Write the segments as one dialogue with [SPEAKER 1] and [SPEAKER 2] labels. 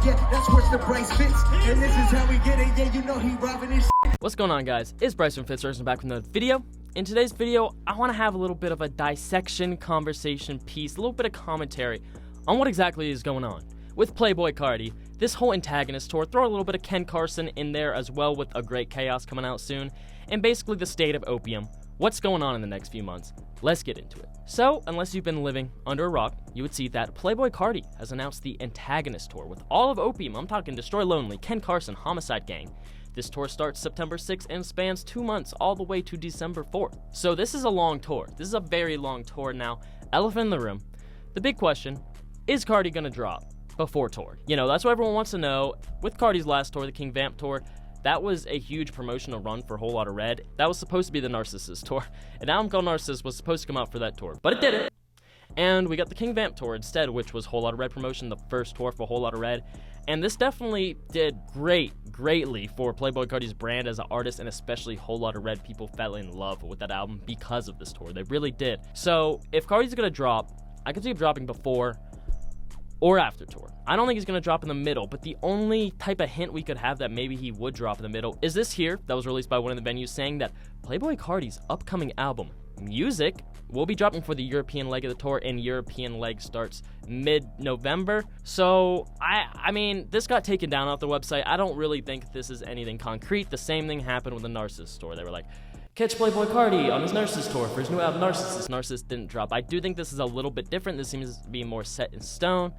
[SPEAKER 1] Yeah, that's where the Bryce fits. And this is how we get it. Yeah, you know he robbing his.
[SPEAKER 2] What's going on, guys? It's Bryce from Fitzers and back with another video. In today's video, I want to have a little bit of a dissection conversation piece, a little bit of commentary on what exactly is going on with Playboi Carti, this whole Antagonist tour, throw a little bit of Ken Carson in there as well with A Great Chaos coming out soon, and basically the state of Opium. What's going on in the next few months? Let's get into it. So, unless you've been living under a rock, you would see that Playboi Carti has announced the Antagonist Tour with all of Opium. I'm talking Destroy Lonely, Ken Carson, Homixide Gang. This tour starts September 6th and spans 2 months all the way to December 4th. So this is a long tour. This is a very long tour now. Elephant in the room. The big question, is Carti gonna drop before tour? You know, that's what everyone wants to know. With Carti's last tour, the King Vamp Tour, that was a huge promotional run for Whole Lotta Red. That was supposed to be the Narcissus Tour. An album called Narcissus was supposed to come out for that tour, but it didn't. And we got the King Vamp Tour instead, which was Whole Lotta Red promotion, the first tour for Whole Lotta Red. And this definitely did greatly for Playboi Carti's brand as an artist, and especially Whole Lotta Red. People fell in love with that album because of this tour. They really did. So if Carti's gonna drop, I could see him dropping before or after tour. I don't think he's gonna drop in the middle, but the only type of hint we could have that maybe he would drop in the middle is this here, that was released by one of the venues, saying that Playboi Carti's upcoming album, Music, will be dropping for the European leg of the tour, and European leg starts mid-November. So, I mean, this got taken down off the website. I don't really think this is anything concrete. The same thing happened with the Narcissus tour. They were like, catch Playboi Carti on his Narcissus tour for his new album, Narcissus. Narcissus didn't drop. I do think this is a little bit different. This seems to be more set in stone,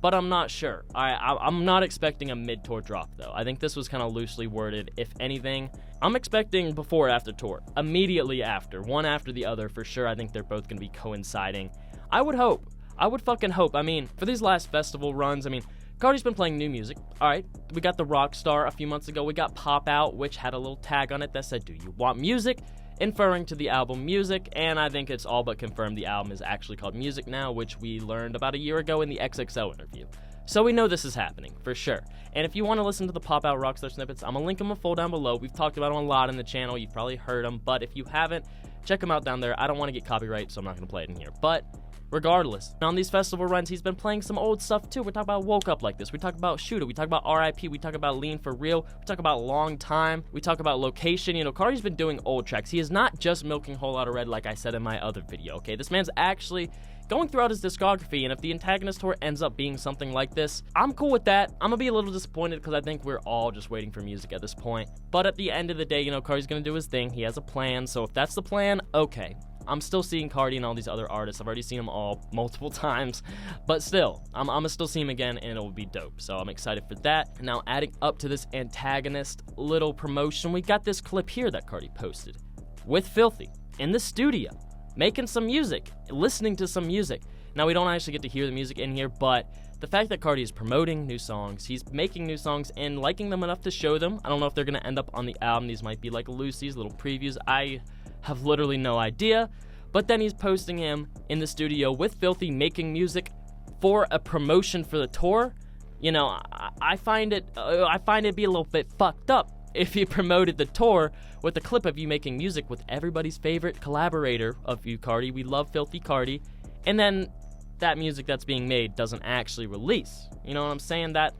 [SPEAKER 2] but I'm not sure. I'm not expecting a mid-tour drop, though. I think this was kind of loosely worded, if anything. I'm expecting before or after tour. Immediately after. One after the other, for sure. I think they're both going to be coinciding. I would hope. I would fucking hope. I mean, for these last festival runs, I mean, Carti's been playing new music. Alright, we got the Rockstar a few months ago. We got Pop Out, which had a little tag on it that said, "Do you want music?" Inferring to the album Music, and I think it's all but confirmed the album is actually called Music now, which we learned about a year ago in the XXO interview. So we know this is happening, for sure. And if you want to listen to the Pop Out Rockstar snippets, I'm going to link them in full down below. We've talked about them a lot in the channel. You've probably heard them, but if you haven't, check them out down there. I don't want to get copyright, so I'm not going to play it in here. But regardless, on these festival runs, he's been playing some old stuff too. We talk about Woke Up Like This. We talk about Shoot It. We talk about R.I.P. We talk about Lean For Real. We talk about Long Time. We talk about Location. You know, Carti's been doing old tracks. He is not just milking Whole Lotta Red like I said in my other video, okay? This man's actually going throughout his discography, and if the Antagonist Tour ends up being something like this, I'm cool with that. I'm gonna be a little disappointed because I think we're all just waiting for music at this point. But at the end of the day, you know, Carti's gonna do his thing. He has a plan, so if that's the plan, okay. I'm still seeing Carti and all these other artists. I've already seen them all multiple times, but still, I'm gonna still see him again, and it'll be dope. So I'm excited for that. Now, adding up to this Antagonist little promotion, we got this clip here that Carti posted with Filthy in the studio, making some music, listening to some music. Now, we don't actually get to hear the music in here, but the fact that Carti is promoting new songs, he's making new songs and liking them enough to show them. I don't know if they're gonna end up on the album. These might be like Lucy's little previews. I have literally no idea. But then he's posting him in the studio with Filthy making music for a promotion for the tour. You know, I find it be a little bit fucked up if you promoted the tour with a clip of you making music with everybody's favorite collaborator of you, Carti. We love Filthy Carti. And then that music that's being made doesn't actually release. You know what I'm saying? That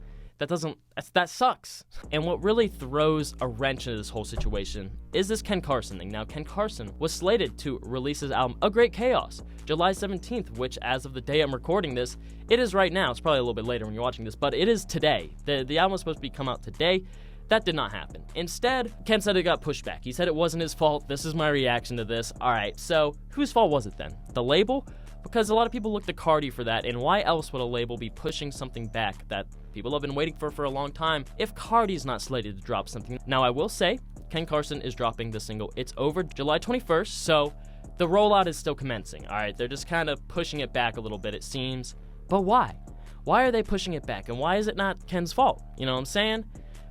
[SPEAKER 2] sucks. And what really throws a wrench into this whole situation is this Ken Carson thing. Now, Ken Carson was slated to release his album A Great Chaos July 17th, which as of the day I'm recording this, it is right now. It's probably a little bit later when you're watching this, but it is today. The album was supposed to come out today. That did not happen. Instead, Ken said it got pushed back. He said it wasn't his fault. This is my reaction to this. Alright, so whose fault was it then? The label? Because a lot of people look to Carti for that, and why else would a label be pushing something back that people have been waiting for a long time if Carti's not slated to drop something? Now, I will say, Ken Carson is dropping the single It's Over July 21st, so the rollout is still commencing. Alright, they're just kind of pushing it back a little bit, it seems. But why? Why are they pushing it back, and why is it not Ken's fault? You know what I'm saying?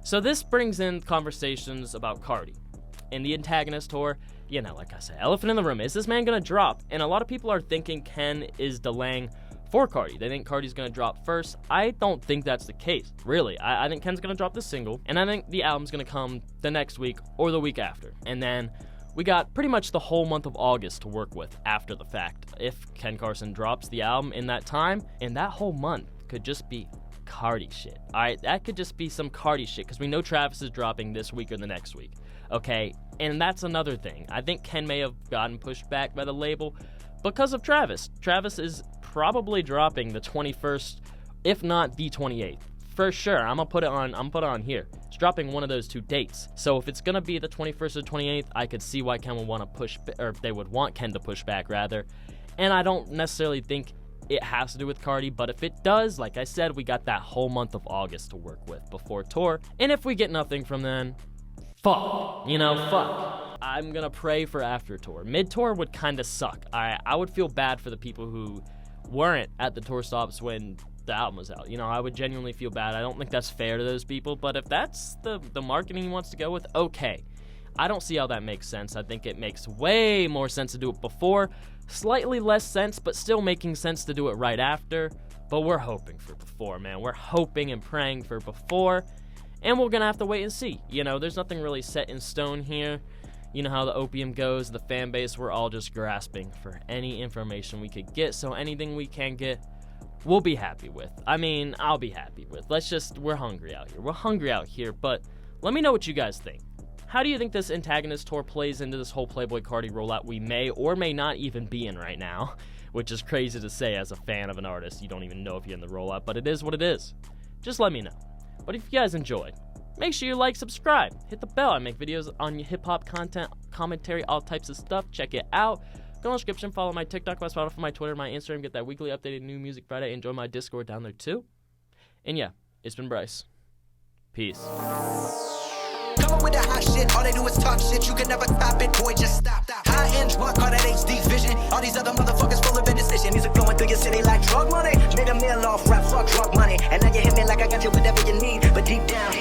[SPEAKER 2] So this brings in conversations about Carti. In the Antagonist Tour, you know, like I said, elephant in the room. Is this man gonna drop? And a lot of people are thinking Ken is delaying for Carti. They think Carti's gonna drop first. I don't think that's the case, really. I think Ken's gonna drop the single, and I think the album's gonna come the next week or the week after. And then we got pretty much the whole month of August to work with after the fact. If Ken Carson drops the album in that time, and that whole month could just be Carti shit. Alright, that could just be some Carti shit, because we know Travis is dropping this week or the next week. Okay, and that's another thing. I think Ken may have gotten pushed back by the label because of Travis. Travis is probably dropping the 21st, if not the 28th. For sure, I'm gonna put it on here. It's dropping one of those two dates. So if it's gonna be the 21st or 28th, I could see why Ken would want to push, or they would want Ken to push back rather. And I don't necessarily think it has to do with Carti, but if it does, like I said, we got that whole month of August to work with before tour. And if we get nothing from then, fuck. You know, fuck. I'm gonna pray for after tour. Mid-tour would kind of suck. I would feel bad for the people who weren't at the tour stops when the album was out. You know, I would genuinely feel bad. I don't think that's fair to those people, but if that's the marketing he wants to go with, okay. I don't see how that makes sense. I think it makes way more sense to do it before. Slightly less sense, but still making sense to do it right after. But we're hoping for before, man. We're hoping and praying for before. And we're gonna have to wait and see. You know, there's nothing really set in stone here. You know how the Opium goes, the fan base, we're all just grasping for any information we could get. So anything we can get, we'll be happy with. I mean, I'll be happy with. We're hungry out here. We're hungry out here, but let me know what you guys think. How do you think this Antagonist Tour plays into this whole Playboi Carti rollout we may or may not even be in right now? Which is crazy to say as a fan of an artist. You don't even know if you're in the rollout, but it is what it is. Just let me know. But if you guys enjoyed, make sure you like, subscribe, hit the bell. I make videos on hip-hop content, commentary, all types of stuff. Check it out. Go in the description, follow my TikTok, my Spotify, my Twitter, my Instagram. Get that weekly updated New Music Friday. Enjoy my Discord down there too. And yeah, it's been Bryce. Peace.
[SPEAKER 3] Come up with the hot shit, all they do is talk shit. You can never stop it, boy, just stop. High-end drug, call that HD vision. All these other motherfuckers full of indecision. Music flowing through your city like drug money. Made a meal off rap, fuck drug money. And now you hit me like I got you whatever you need. But deep down,